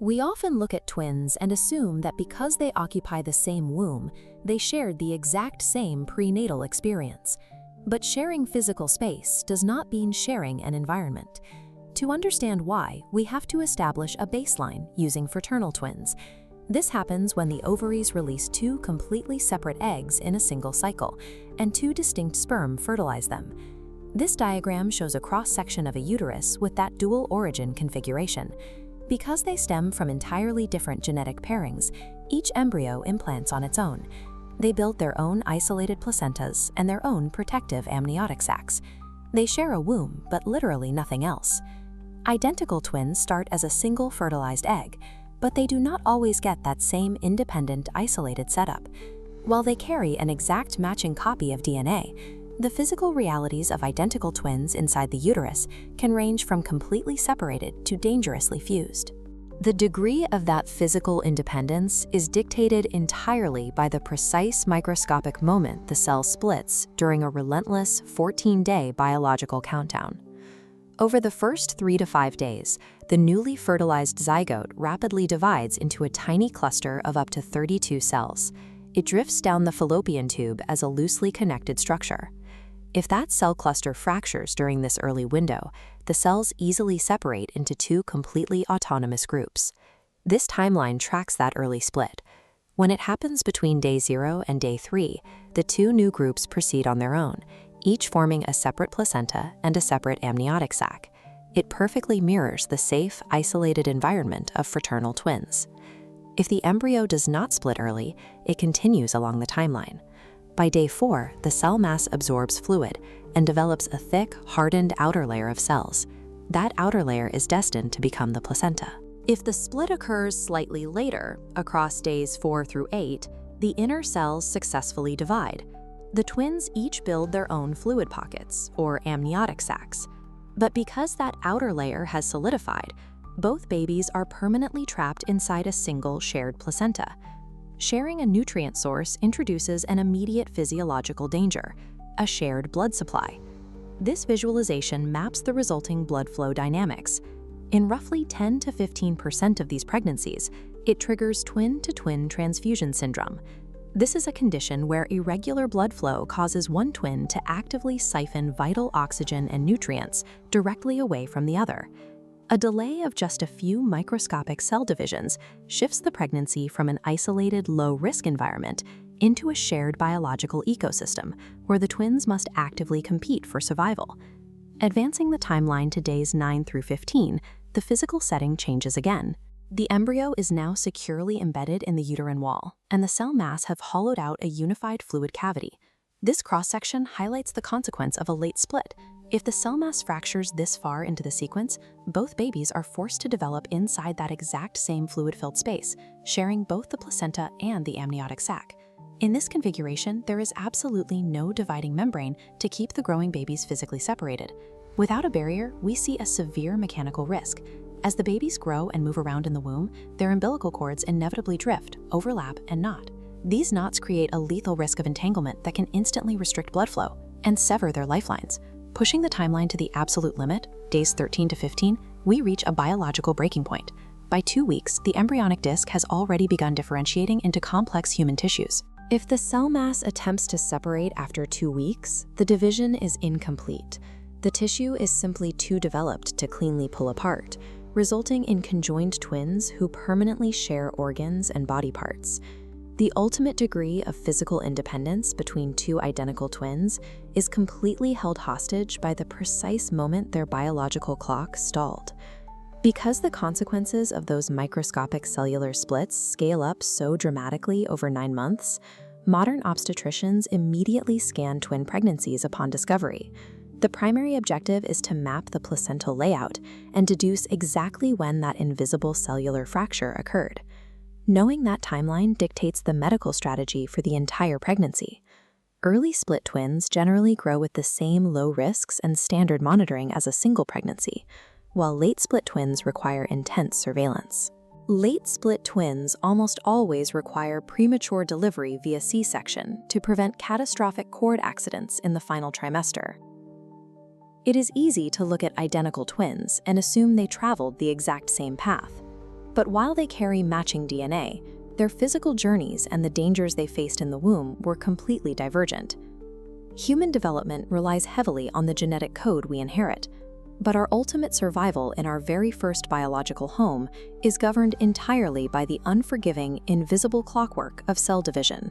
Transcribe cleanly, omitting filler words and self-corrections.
We often look at twins and assume that because they occupy the same womb, they shared the exact same prenatal experience. But sharing physical space does not mean sharing an environment. To understand why, we have to establish a baseline using fraternal twins. This happens when the ovaries release two completely separate eggs in a single cycle, and two distinct sperm fertilize them. This diagram shows a cross-section of a uterus with that dual origin configuration. Because they stem from entirely different genetic pairings, each embryo implants on its own. They build their own isolated placentas and their own protective amniotic sacs. They share a womb, but literally nothing else. Identical twins start as a single fertilized egg, but they do not always get that same independent, isolated setup. While they carry an exact matching copy of DNA, the physical realities of identical twins inside the uterus can range from completely separated to dangerously fused. The degree of that physical independence is dictated entirely by the precise microscopic moment the cell splits during a relentless 14-day biological countdown. Over the first 3 to 5 days, the newly fertilized zygote rapidly divides into a tiny cluster of up to 32 cells. It drifts down the fallopian tube as a loosely connected structure. If that cell cluster fractures during this early window, the cells easily separate into two completely autonomous groups. This timeline tracks that early split. When it happens between day 0 and day 3, the two new groups proceed on their own, each forming a separate placenta and a separate amniotic sac. It perfectly mirrors the safe, isolated environment of fraternal twins. If the embryo does not split early, it continues along the timeline. By day 4, the cell mass absorbs fluid and develops a thick, hardened outer layer of cells. That outer layer is destined to become the placenta. If the split occurs slightly later, across days 4 through 8, the inner cells successfully divide. The twins each build their own fluid pockets, or amniotic sacs. But because that outer layer has solidified, both babies are permanently trapped inside a single shared placenta. Sharing a nutrient source introduces an immediate physiological danger, a shared blood supply. This visualization maps the resulting blood flow dynamics. In roughly 10 to 15% of these pregnancies, it triggers twin-to-twin transfusion syndrome. This is a condition where irregular blood flow causes one twin to actively siphon vital oxygen and nutrients directly away from the other. A delay of just a few microscopic cell divisions shifts the pregnancy from an isolated, low-risk environment into a shared biological ecosystem where the twins must actively compete for survival. Advancing the timeline to days 9 through 15, the physical setting changes again. The embryo is now securely embedded in the uterine wall, and the cell mass have hollowed out a unified fluid cavity. This cross-section highlights the consequence of a late split. If the cell mass fractures this far into the sequence, both babies are forced to develop inside that exact same fluid-filled space, sharing both the placenta and the amniotic sac. In this configuration, there is absolutely no dividing membrane to keep the growing babies physically separated. Without a barrier, we see a severe mechanical risk. As the babies grow and move around in the womb, their umbilical cords inevitably drift, overlap, and knot. These knots create a lethal risk of entanglement that can instantly restrict blood flow and sever their lifelines. Pushing the timeline to the absolute limit, days 13 to 15, we reach a biological breaking point. By 2 weeks, the embryonic disc has already begun differentiating into complex human tissues. If the cell mass attempts to separate after 2 weeks, the division is incomplete. The tissue is simply too developed to cleanly pull apart, resulting in conjoined twins who permanently share organs and body parts. The ultimate degree of physical independence between two identical twins is completely held hostage by the precise moment their biological clock stalled. Because the consequences of those microscopic cellular splits scale up so dramatically over 9 months, modern obstetricians immediately scan twin pregnancies upon discovery. The primary objective is to map the placental layout and deduce exactly when that invisible cellular fracture occurred. Knowing that timeline dictates the medical strategy for the entire pregnancy. Early split twins generally grow with the same low risks and standard monitoring as a single pregnancy, while late split twins require intense surveillance. Late split twins almost always require premature delivery via C-section to prevent catastrophic cord accidents in the final trimester. It is easy to look at identical twins and assume they traveled the exact same path. But while they carry matching DNA, their physical journeys and the dangers they faced in the womb were completely divergent. Human development relies heavily on the genetic code we inherit, but our ultimate survival in our very first biological home is governed entirely by the unforgiving, invisible clockwork of cell division.